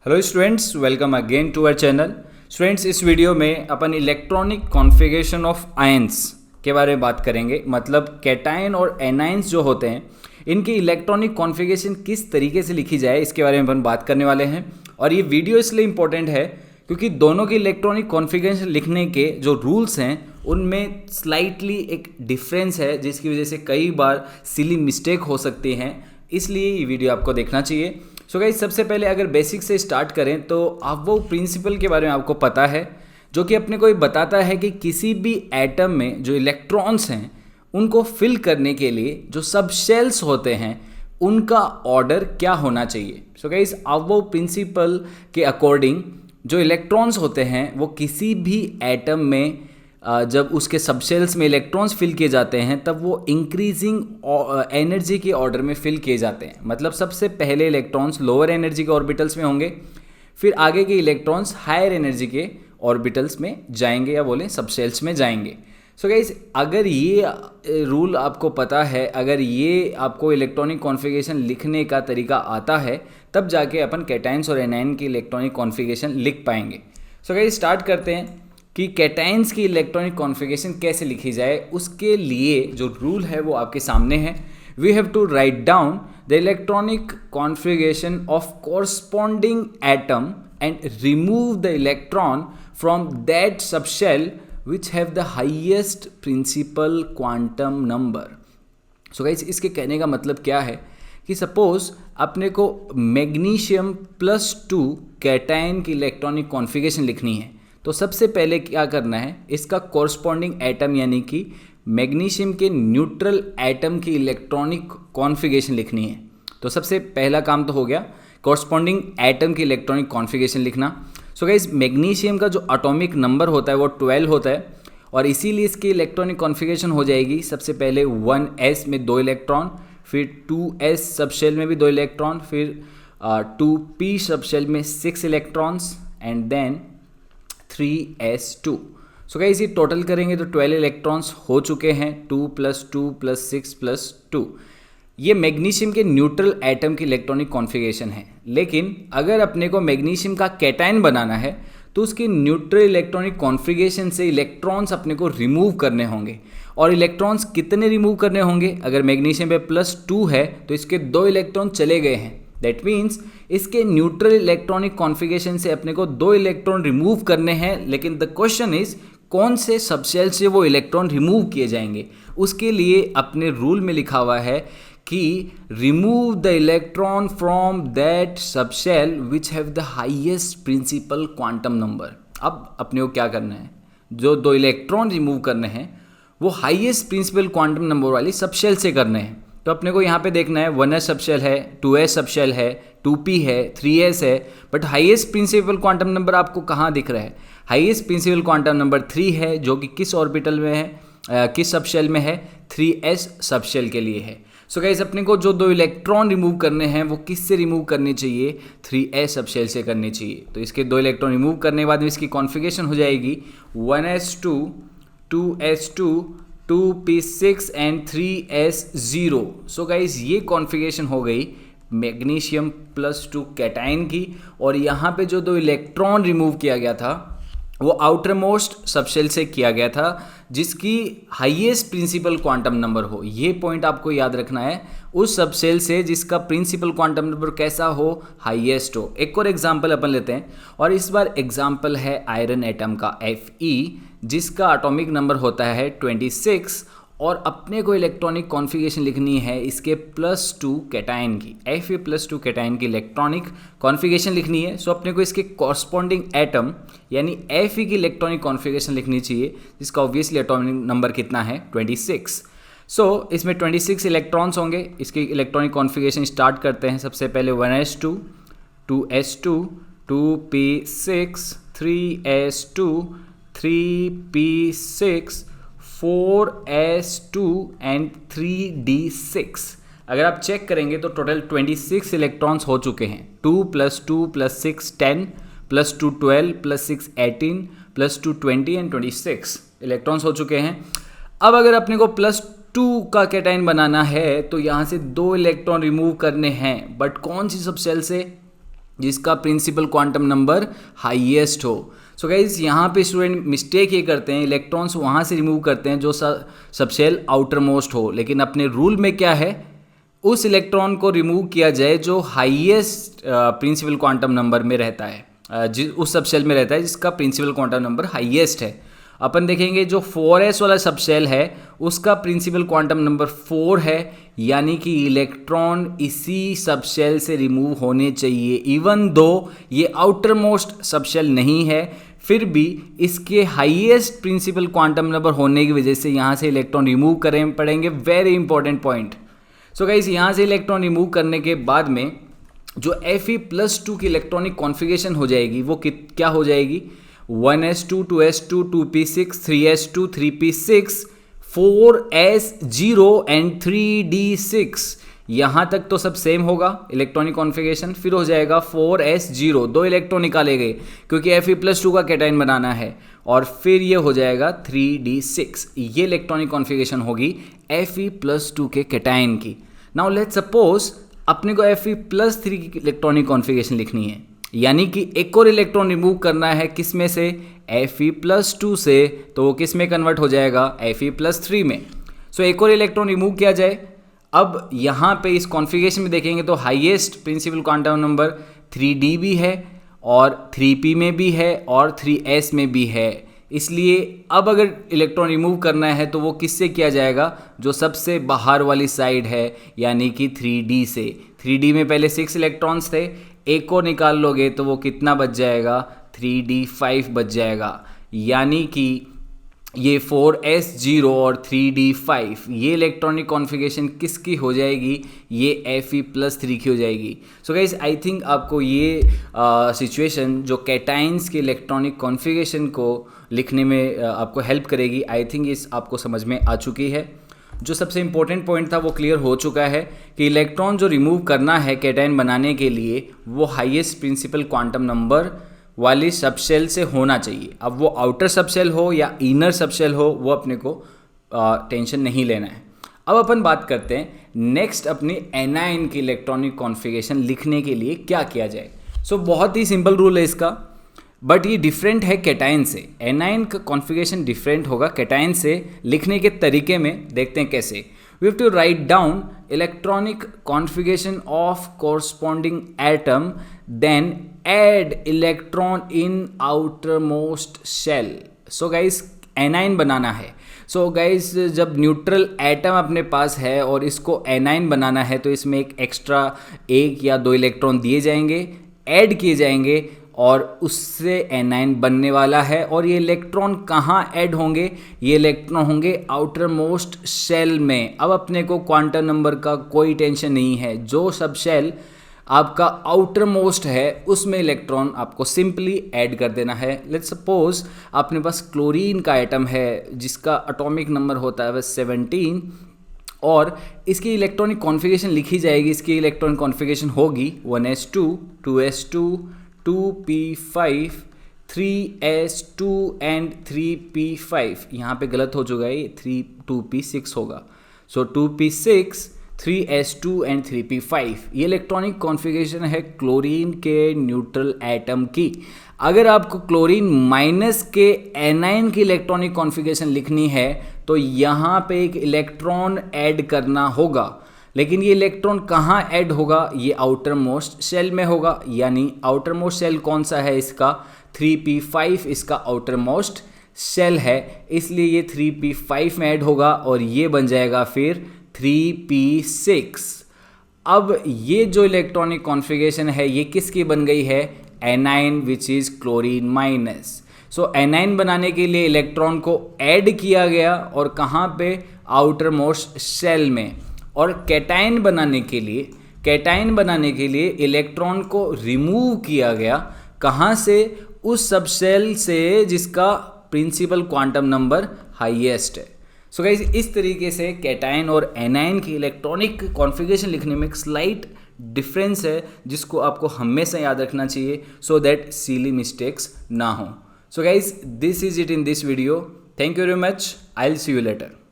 Hello students, welcome again to our channel. Students, इस video में अपन इलेक्ट्रॉनिक कॉन्फ़िगरेशन ऑफ आयंस के बारे में बात करेंगे। मतलब कैटायन और एनायंस जो होते हैं, इनकी इलेक्ट्रॉनिक कॉन्फ़िगरेशन किस तरीके से लिखी जाए, इसके बारे में अपन बात करने वाले हैं। और ये वीडियो इसलिए इम्पोर्टेंट है क्योंकि दोनों की इलेक्ट्रॉनिक कॉन्फ़िगरेशन लिखने के जो रूल्स हैं उनमें स्लाइटली एक डिफरेंस है, जिसकी वजह से कई बार सिली मिस्टेक हो सकती हैं। इसलिए ये वीडियो आपको देखना चाहिए। सो गाइस, सबसे पहले अगर बेसिक से स्टार्ट करें तो आप वो प्रिंसिपल के बारे में आपको पता है जो कि अपने को ये बताता है कि किसी भी एटम में जो इलेक्ट्रॉन्स हैं उनको फिल करने के लिए जो सब शेल्स होते हैं उनका ऑर्डर क्या होना चाहिए। सो गाइस, आप वो प्रिंसिपल के अकॉर्डिंग जो इलेक्ट्रॉन्स होते हैं वो किसी भी एटम में जब उसके सबशेल्स में इलेक्ट्रॉन्स फिल किए जाते हैं तब वो इंक्रीजिंग एनर्जी के ऑर्डर में फिल किए जाते हैं। मतलब सबसे पहले इलेक्ट्रॉन्स लोअर एनर्जी के ऑर्बिटल्स में होंगे, फिर आगे के इलेक्ट्रॉन्स हायर एनर्जी के ऑर्बिटल्स में जाएंगे या बोलें सबशेल्स में जाएंगे। सो गाइस, अगर ये रूल आपको पता है, अगर ये आपको इलेक्ट्रॉनिक कॉन्फ़िगरेशन लिखने का तरीका आता है, तब जाके अपन कैटायंस और एनायन की इलेक्ट्रॉनिक कॉन्फ़िगरेशन लिख पाएंगे। सो गाइस, स्टार्ट करते हैं कि कैटायंस की इलेक्ट्रॉनिक कॉन्फ़िगरेशन कैसे लिखी जाए। उसके लिए जो रूल है वो आपके सामने है। We have to write down the electronic configuration of corresponding atom and remove the electron from that subshell which have the highest principal quantum number. So guys, इसके कहने का मतलब क्या है कि सपोज अपने को मैग्नीशियम +2 कैटायन की इलेक्ट्रॉनिक कॉन्फ़िगरेशन लिखनी है, तो सबसे पहले क्या करना है, इसका कॉरस्पॉन्डिंग एटम यानी कि मैग्नीशियम के न्यूट्रल एटम की इलेक्ट्रॉनिक कॉन्फ़िगरेशन लिखनी है। तो सबसे पहला काम तो हो गया कॉरस्पॉन्डिंग एटम की इलेक्ट्रॉनिक कॉन्फ़िगरेशन लिखना। सो गाइस, मैग्नीशियम का जो एटॉमिक नंबर होता है वो 12 होता है और इसीलिए इसकी इलेक्ट्रॉनिक कॉन्फ़िगरेशन हो जाएगी सबसे पहले 1s में 2 इलेक्ट्रॉन, फिर 2s सबशेल में भी 2 इलेक्ट्रॉन, फिर 2p सबशेल में 6 electrons and then 3s2। So guys, ये टोटल करेंगे तो 12 इलेक्ट्रॉन्स हो चुके हैं, 2 + 2 + 6 + 2। ये मैग्नीशियम के न्यूट्रल एटम की इलेक्ट्रॉनिक कॉन्फ़िगरेशन है। लेकिन अगर अपने को मैग्नीशियम का कैटायन बनाना है तो उसकी न्यूट्रल इलेक्ट्रॉनिक कॉन्फ़िगरेशन से इलेक्ट्रॉन्स अपने को रिमूव करने होंगे। और इलेक्ट्रॉन्स कितने रिमूव करने होंगे? अगर मैग्नीशियम पे +2 है तो इसके 2 इलेक्ट्रॉन चले गए हैं। दैट मीन्स इसके न्यूट्रल इलेक्ट्रॉनिक कॉन्फ़िगरेशन से अपने को 2 इलेक्ट्रॉन रिमूव करने हैं। लेकिन द क्वेश्चन इज कौन से सबशेल से वो इलेक्ट्रॉन रिमूव किए जाएंगे। उसके लिए अपने रूल में लिखा हुआ है कि remove the electron from that subshell which have the highest principal quantum number. अब अपने को क्या करना है, जो 2 इलेक्ट्रॉन रिमूव करने हैं वो हाईएस्ट प्रिंसिपल क्वांटम नंबर वाली सबशेल से करने हैं। तो अपने को यहाँ पे देखना है 1s सबशेल है, 2s सबशेल है, 2p है, 3s है, but highest principal quantum number आपको कहाँ दिख रहा है? हाईएस्ट प्रिंसिपल क्वांटम नंबर 3 है, जो कि किस ऑर्बिटल में है, किस सबशेल में है? 3s सबशेल के लिए है। सो गाइस, अपने को जो 2 इलेक्ट्रॉन रिमूव करने हैं वो किस से रिमूव करने चाहिए? 3s सबशेल से करने चाहिए। तो इसके 2 इलेक्ट्रॉन रिमूव करने के बाद में इसकी कॉन्फ़िगरेशन हो जाएगी 1s2, 2s2, 2p6 and 3s0। So guys, ये कॉन्फ़िगरेशन हो गई मैग्नीशियम +2 कैटायन की। और यहाँ पे जो 2 इलेक्ट्रॉन रिमूव किया गया था वो आउटर मोस्ट सबशेल से किया गया था जिसकी हाईएस्ट प्रिंसिपल क्वांटम नंबर हो। ये पॉइंट आपको याद रखना है, उस सबशेल से जिसका प्रिंसिपल क्वांटम नंबर कैसा हो? हाईएस्ट हो। एक और एग्जांपल अपन लेते हैं और इस बार एग्जांपल है आयरन एटम का Fe, जिसका एटॉमिक नंबर होता है 26 और अपने को इलेक्ट्रॉनिक कॉन्फ़िगरेशन लिखनी है इसके +2 कैटायन की। Fe+2 कैटायन की इलेक्ट्रॉनिक कॉन्फ़िगरेशन लिखनी है। सो अपने को इसके कॉरस्पॉन्डिंग एटम यानी Fe की इलेक्ट्रॉनिक कॉन्फ़िगरेशन लिखनी चाहिए, जिसका ऑब्वियसली एटॉमिक नंबर कितना है? 26। सो इसमें 26 इलेक्ट्रॉन्स होंगे। इसकी इलेक्ट्रॉनिक कॉन्फ़िगरेशन स्टार्ट करते हैं। सबसे पहले 1s2, 2s2, 2p6, 3s2, 3p6, 4s2 and 3d6। अगर आप चेक करेंगे तो टोटल 26 इलेक्ट्रॉन्स हो चुके हैं। 2 + 2 + 6 10 + 2 12 + 6 18 + 2 20 एंड 26 इलेक्ट्रॉन्स हो चुके हैं। अब अगर अपने को +2 का कैटायन बनाना है तो यहाँ से 2 इलेक्ट्रॉन रिमूव करने हैं, बट कौन सी सबशेल से? जिसका प्रिंसिपल क्वांटम नंबर हाईएस्ट हो। सो गाइज यहाँ पे स्टूडेंट मिस्टेक ये करते हैं, इलेक्ट्रॉन्स वहाँ से रिमूव करते हैं जो सबशेल आउटर मोस्ट हो, लेकिन अपने रूल में क्या है, उस इलेक्ट्रॉन को रिमूव किया जाए जो हाईएस्ट प्रिंसिपल क्वांटम नंबर में रहता है, उस सबशेल में रहता है जिसका प्रिंसिपल क्वांटम नंबर हाईएस्ट है। अपन देखेंगे जो 4s वाला सबशेल है उसका प्रिंसिपल क्वांटम नंबर 4 है, यानी कि इलेक्ट्रॉन इसी सबशेल से रिमूव होने चाहिए। इवन दो ये आउटर मोस्ट सबशेल नहीं है, फिर भी इसके हाईएस्ट प्रिंसिपल क्वांटम नंबर होने की वजह से यहाँ से इलेक्ट्रॉन रिमूव करें पड़ेंगे। Very important point. So guys यहाँ से इलेक्ट्रॉन रिमूव करने के बाद में जो Fe+2 की इलेक्ट्रॉनिक कॉन्फ़िगरेशन हो जाएगी वो क्या हो जाएगी, 1s2 2s2 2p6 3s2 3p6 4s0 and 3d6। यहाँ तक तो सब सेम होगा इलेक्ट्रॉनिक कॉन्फ़िगरेशन। फिर हो जाएगा 4s0, 2 इलेक्ट्रॉन निकाले गए क्योंकि Fe+2 का कैटाइन बनाना है, और फिर ये हो जाएगा 3d6। ये इलेक्ट्रॉनिक कॉन्फ़िगरेशन होगी Fe+2 के कैटाइन की। नाउ लेट्स सपोज अपने को Fe+3 की इलेक्ट्रॉनिक कॉन्फ़िगरेशन लिखनी है, यानी कि एक और इलेक्ट्रॉन रिमूव करना है, किस में से, Fe+2 से, तो वो किस में कन्वर्ट हो जाएगा, Fe+3 में। सो एक और इलेक्ट्रॉन रिमूव किया जाए। अब यहाँ पे इस कॉन्फ़िगरेशन में देखेंगे तो highest principal quantum number 3d भी है और 3p में भी है और 3s में भी है, इसलिए अब अगर इलेक्ट्रॉन रिमूव करना है तो वो किससे किया जाएगा, जो सबसे बाहर वाली साइड है, यानी कि 3d से। 3d में पहले 6 इलेक्ट्रॉन्स थे, एक और निकाल लोगे तो वो कितना बच जाएगा, 3d5 बच जाएगा, यानी कि ये 4s0 और 3d5 ये इलेक्ट्रॉनिक कॉन्फ़िगरेशन किसकी हो जाएगी, ये Fe+3 की हो जाएगी। सो गाइस आई थिंक आपको ये सिचुएशन जो कैटाइंस के इलेक्ट्रॉनिक कॉन्फ़िगरेशन को लिखने में आपको हेल्प करेगी। आई थिंक इस आपको समझ में आ चुकी है। जो सबसे इम्पोर्टेंट पॉइंट था वो क्लियर हो चुका है कि इलेक्ट्रॉन जो रिमूव करना है कैटाइन बनाने के लिए वो हाईएस्ट प्रिंसिपल क्वांटम नंबर वाली सबशेल से होना चाहिए। अब वो आउटर सबशेल हो या इनर सबशेल हो वो अपने को टेंशन नहीं लेना है। अब अपन बात करते हैं नेक्स्ट अपनी एनाइन की इलेक्ट्रॉनिक कॉन्फ़िगरेशन लिखने के लिए क्या किया जाए। सो बहुत ही सिंपल रूल है इसका, बट ये डिफरेंट है कैटाइन से। एनाइन का कॉन्फ़िगरेशन डिफरेंट होगा कैटाइन से। लिखने के तरीके में देखते हैं कैसे। We have to write down electronic configuration of corresponding atom, then add electron in outermost shell. So guys anion बनाना है। सो गाइस जब न्यूट्रल एटम अपने पास है और इसको एनाइन बनाना है तो इसमें एक एक्स्ट्रा 1 या 2 इलेक्ट्रॉन दिए जाएंगे, ऐड किए जाएंगे और उससे एनाइन बनने वाला है। और ये इलेक्ट्रॉन कहाँ ऐड होंगे, ये इलेक्ट्रॉन होंगे आउटर मोस्ट शेल में। अब अपने को क्वांटम नंबर का कोई टेंशन नहीं है, जो सब शेल आपका आउटर मोस्ट है उसमें इलेक्ट्रॉन आपको सिंपली ऐड कर देना है। लेट्स सपोज अपने पास क्लोरीन का एटम है जिसका एटॉमिक नंबर होता है 17 और इसकी इलेक्ट्रॉनिक कॉन्फ़िगरेशन लिखी जाएगी। इसकी इलेक्ट्रॉनिक कॉन्फ़िगरेशन होगी 1s2 2s2 2p5 3s2 and 3p5। यहाँ पे गलत हो चुका है, ये 2p6 होगा। सो 2p6 3s2 एंड 3p5 ये इलेक्ट्रॉनिक कॉन्फ़िगरेशन है क्लोरीन के न्यूट्रल एटम की। अगर आपको क्लोरीन माइनस के एनाइन की इलेक्ट्रॉनिक कॉन्फ़िगरेशन लिखनी है तो यहाँ पे एक इलेक्ट्रॉन ऐड करना होगा, लेकिन ये इलेक्ट्रॉन कहाँ ऐड होगा, ये आउटर मोस्ट शेल में होगा। यानी आउटर मोस्ट शेल कौन सा है इसका, 3p5 इसका आउटर मोस्ट शेल है, इसलिए ये 3p5 में ऐड होगा और ये बन जाएगा फिर 3p6। अब ये जो इलेक्ट्रॉनिक कॉन्फ़िगरेशन है ये किसकी बन गई है, A9 which is chlorine minus. So A9 बनाने के लिए इलेक्ट्रॉन को ऐड किया गया और कहाँ पे, आउटर मोस्ट शेल में। और कैटाइन बनाने के लिए इलेक्ट्रॉन को रिमूव किया गया, कहाँ से, उस सबशेल से जिसका प्रिंसिपल क्वांटम नंबर हाईएस्ट है। सो गाइस इस तरीके से कैटाइन और एनाइन की इलेक्ट्रॉनिक कॉन्फ़िगरेशन लिखने में एक स्लाइट डिफरेंस है जिसको आपको हमेशा याद रखना चाहिए सो दैट सिली मिस्टेक्स ना हो। So guys this is it in this video. Thank you very much. I will see you later.